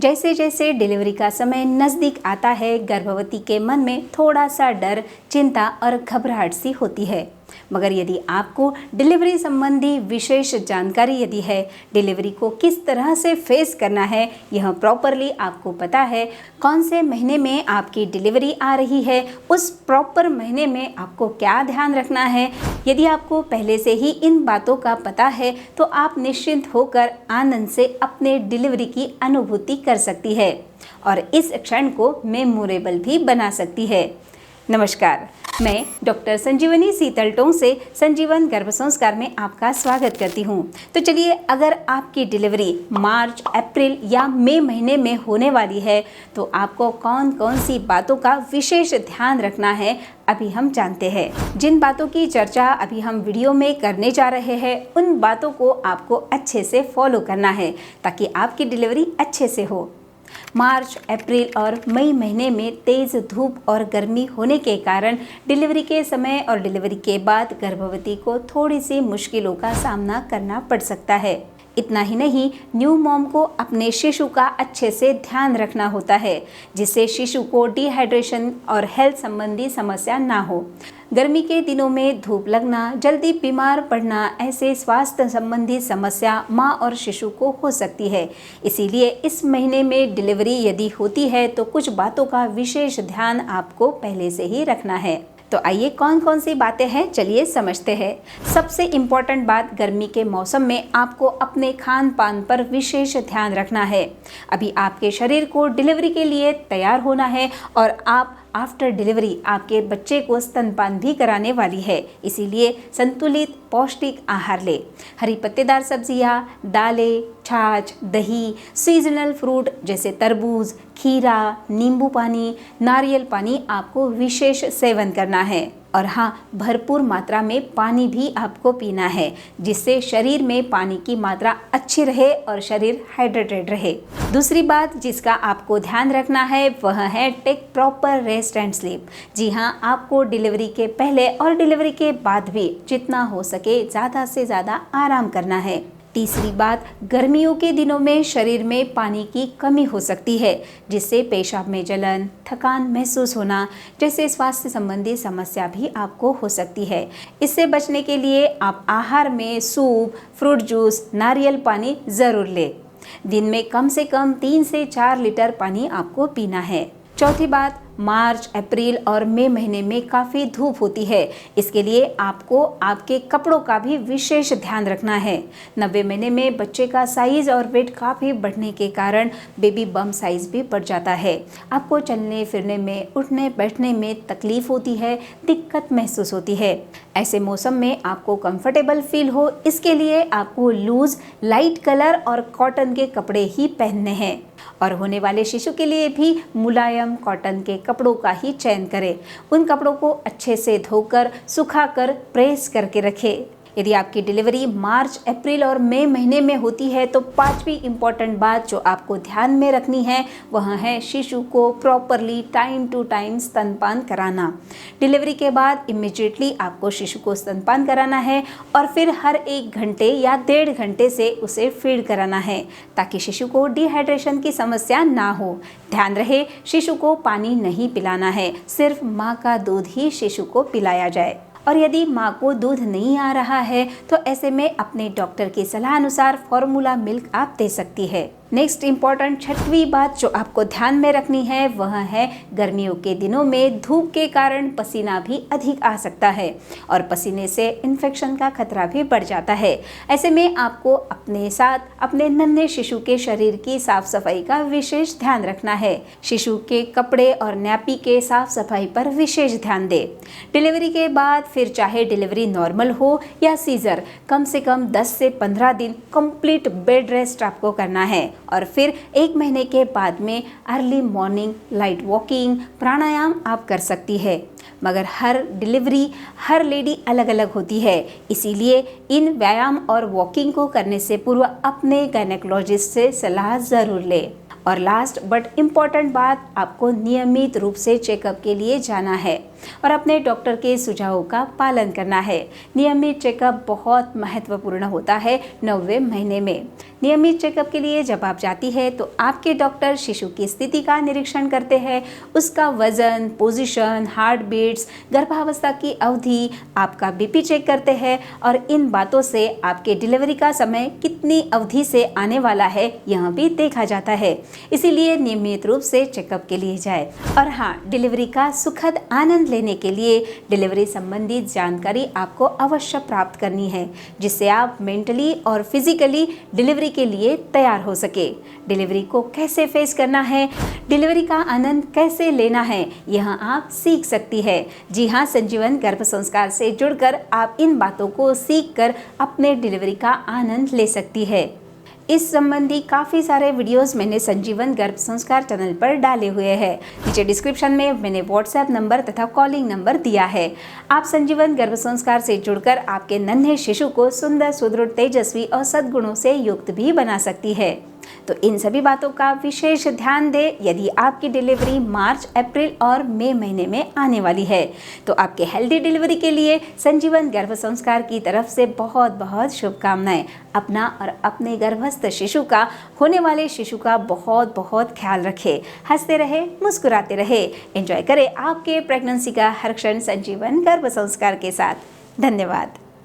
जैसे जैसे डिलीवरी का समय नज़दीक आता है, गर्भवती के मन में थोड़ा सा डर, चिंता और घबराहट सी होती है। मगर यदि आपको डिलीवरी संबंधी विशेष जानकारी यदि है, डिलीवरी को किस तरह से फेस करना है, यह प्रॉपरली आपको पता है, कौन से महीने में आपकी डिलीवरी आ रही है, उस प्रॉपर महीने में आपको क्या ध्यान रखना है, यदि आपको पहले से ही इन बातों का पता है तो आप निश्चिंत होकर आनंद से अपने डिलीवरी की अनुभूति कर सकती है और इस क्षण को मेमोरेबल भी बना सकती है। नमस्कार, मैं डॉक्टर संजीवनी सीतलटों से संजीवन गर्भ संस्कार में आपका स्वागत करती हूं। तो चलिए, अगर आपकी डिलीवरी मार्च, अप्रैल या मई महीने में होने वाली है तो आपको कौन कौन सी बातों का विशेष ध्यान रखना है, अभी हम जानते हैं। जिन बातों की चर्चा अभी हम वीडियो में करने जा रहे हैं, उन बातों को आपको अच्छे से फॉलो करना है ताकि आपकी डिलीवरी अच्छे से हो। मार्च, अप्रैल और मई महीने में तेज़ धूप और गर्मी होने के कारण डिलीवरी के समय और डिलीवरी के बाद गर्भवती को थोड़ी सी मुश्किलों का सामना करना पड़ सकता है। इतना ही नहीं, न्यू मॉम को अपने शिशु का अच्छे से ध्यान रखना होता है जिससे शिशु को डिहाइड्रेशन और हेल्थ संबंधी समस्या ना हो। गर्मी के दिनों में धूप लगना, जल्दी बीमार पड़ना, ऐसे स्वास्थ्य संबंधी समस्या माँ और शिशु को हो सकती है। इसीलिए इस महीने में डिलीवरी यदि होती है तो कुछ बातों का विशेष ध्यान आपको पहले से ही रखना है। तो आइए, कौन कौन सी बातें हैं, चलिए समझते हैं। सबसे इम्पॉर्टेंट बात, गर्मी के मौसम में आपको अपने खान पान पर विशेष ध्यान रखना है। अभी आपके शरीर को डिलीवरी के लिए तैयार होना है और आप आफ्टर डिलीवरी आपके बच्चे को स्तनपान भी कराने वाली है। इसीलिए संतुलित पौष्टिक आहार ले। हरी पत्तेदार सब्जियां, दालें, छाछ, दही, सीजनल फ्रूट जैसे तरबूज, खीरा, नींबू पानी, नारियल पानी आपको विशेष सेवन करना है। और हाँ, भरपूर मात्रा में पानी भी आपको पीना है जिससे शरीर में पानी की मात्रा अच्छी रहे और शरीर हाइड्रेटेड रहे। दूसरी बात जिसका आपको ध्यान रखना है वह है take proper rest and sleep. जी हाँ, आपको डिलीवरी के पहले और डिलीवरी के बाद भी जितना हो सके ज़्यादा से ज़्यादा आराम करना है। तीसरी बात, गर्मियों के दिनों में शरीर में पानी की कमी हो सकती है जिससे पेशाब में जलन, थकान महसूस होना जैसे स्वास्थ्य संबंधी समस्या भी आपको हो सकती है। इससे बचने के लिए आप आहार में सूप, फ्रूट जूस, नारियल पानी ज़रूर लें। दिन में कम से कम 3 से 4 लीटर पानी आपको पीना है। चौथी बात, मार्च, अप्रैल और मई महीने में काफ़ी धूप होती है। इसके लिए आपको आपके कपड़ों का भी विशेष ध्यान रखना है। 90 महीने में बच्चे का साइज़ और वेट काफ़ी बढ़ने के कारण बेबी बम साइज़ भी बढ़ जाता है। आपको चलने फिरने में, उठने बैठने में तकलीफ होती है, दिक्कत महसूस होती है। ऐसे मौसम में आपको कंफर्टेबल फील हो, इसके लिए आपको लूज, लाइट कलर और कॉटन के कपड़े ही पहनने हैं। और होने वाले शिशु के लिए भी मुलायम कॉटन के कपड़ों का ही चयन करें। उन कपड़ों को अच्छे से धोकर, सुखाकर, प्रेस करके रखें। यदि आपकी डिलीवरी मार्च, अप्रैल और मई महीने में होती है तो पांचवी इम्पॉर्टेंट बात जो आपको ध्यान में रखनी है वह है शिशु को प्रॉपरली टाइम टू टाइम स्तनपान कराना। डिलीवरी के बाद इमीडिएटली आपको शिशु को स्तनपान कराना है और फिर हर 1 घंटे या 1.5 घंटे से उसे फीड कराना है ताकि शिशु को डिहाइड्रेशन की समस्या ना हो। ध्यान रहे, शिशु को पानी नहीं पिलाना है, सिर्फ माँ का दूध ही शिशु को पिलाया जाए। और यदि माँ को दूध नहीं आ रहा है तो ऐसे में अपने डॉक्टर की सलाह अनुसार फॉर्मूला मिल्क आप दे सकती है। नेक्स्ट इम्पॉर्टेंट छठवीं बात जो आपको ध्यान में रखनी है वह है गर्मियों के दिनों में धूप के कारण पसीना भी अधिक आ सकता है और पसीने से इन्फेक्शन का खतरा भी बढ़ जाता है। ऐसे में आपको अपने साथ अपने नन्हे शिशु के शरीर की साफ सफाई का विशेष ध्यान रखना है। शिशु के कपड़े और नैपी के साफ सफाई पर विशेष ध्यान दें। डिलीवरी के बाद फिर चाहे डिलीवरी नॉर्मल हो या सीजर, कम से कम 10 से 15 दिन कंप्लीट बेड रेस्ट आपको करना है और फिर 1 महीने के बाद में अर्ली मॉर्निंग लाइट वॉकिंग, प्राणायाम आप कर सकती है। मगर हर डिलीवरी, हर लेडी अलग अलग होती है, इसीलिए इन व्यायाम और वॉकिंग को करने से पूर्व अपने गायनेकोलॉजिस्ट से सलाह ज़रूर लें। और लास्ट बट इम्पॉर्टेंट बात, आपको नियमित रूप से चेकअप के लिए जाना है। और अपने डॉक्टर के सुझावों का पालन करना है। नियमित चेकअप बहुत महत्वपूर्ण होता है 9वें महीने में। नियमित चेकअप के लिए जब आप जाती है तो आपके डॉक्टर शिशु की स्थिति का निरीक्षण करते हैं, उसका वजन, पोजीशन, हार्ट बीट्स, गर्भावस्था की अवधि, आपका बीपी चेक करते हैं और इन बातों से आपके डिलीवरी का समय कितनी अवधि से आने वाला है यह भी देखा जाता है। इसीलिए नियमित रूप से चेकअप के लिए जाए। और हाँ, डिलीवरी का सुखद आनंद लेने के लिए डिलीवरी संबंधित जानकारी आपको अवश्य प्राप्त करनी है, जिससे आप मेंटली और फिजिकली डिलीवरी के लिए तैयार हो सके। डिलीवरी को कैसे फेस करना है, डिलीवरी का आनंद कैसे लेना है, यह आप सीख सकती है। जी हाँ, संजीवन गर्भ संस्कार से जुड़कर आप इन बातों को सीखकर अपने डिलीवरी का आनंद ले सकती है। इस संबंधी काफ़ी सारे वीडियोस मैंने संजीवन गर्भ संस्कार चैनल पर डाले हुए हैं। नीचे डिस्क्रिप्शन में मैंने व्हाट्सएप नंबर तथा कॉलिंग नंबर दिया है। आप संजीवन गर्भ संस्कार से जुड़कर आपके नन्हे शिशु को सुंदर, सुदृढ़, तेजस्वी और सद्गुणों से युक्त भी बना सकती है। तो इन सभी बातों का विशेष ध्यान दें यदि आपकी डिलीवरी मार्च, अप्रैल और मई महीने में आने वाली है। तो आपके हेल्दी डिलीवरी के लिए संजीवन गर्भ संस्कार की तरफ से बहुत बहुत शुभकामनाएं। अपना और अपने गर्भस्थ शिशु का, होने वाले शिशु का बहुत बहुत ख्याल रखें। हंसते रहे, मुस्कुराते रहे। एंजॉय करें आपके प्रेगनेंसी का हर क्षण संजीवन गर्भ संस्कार के साथ। धन्यवाद।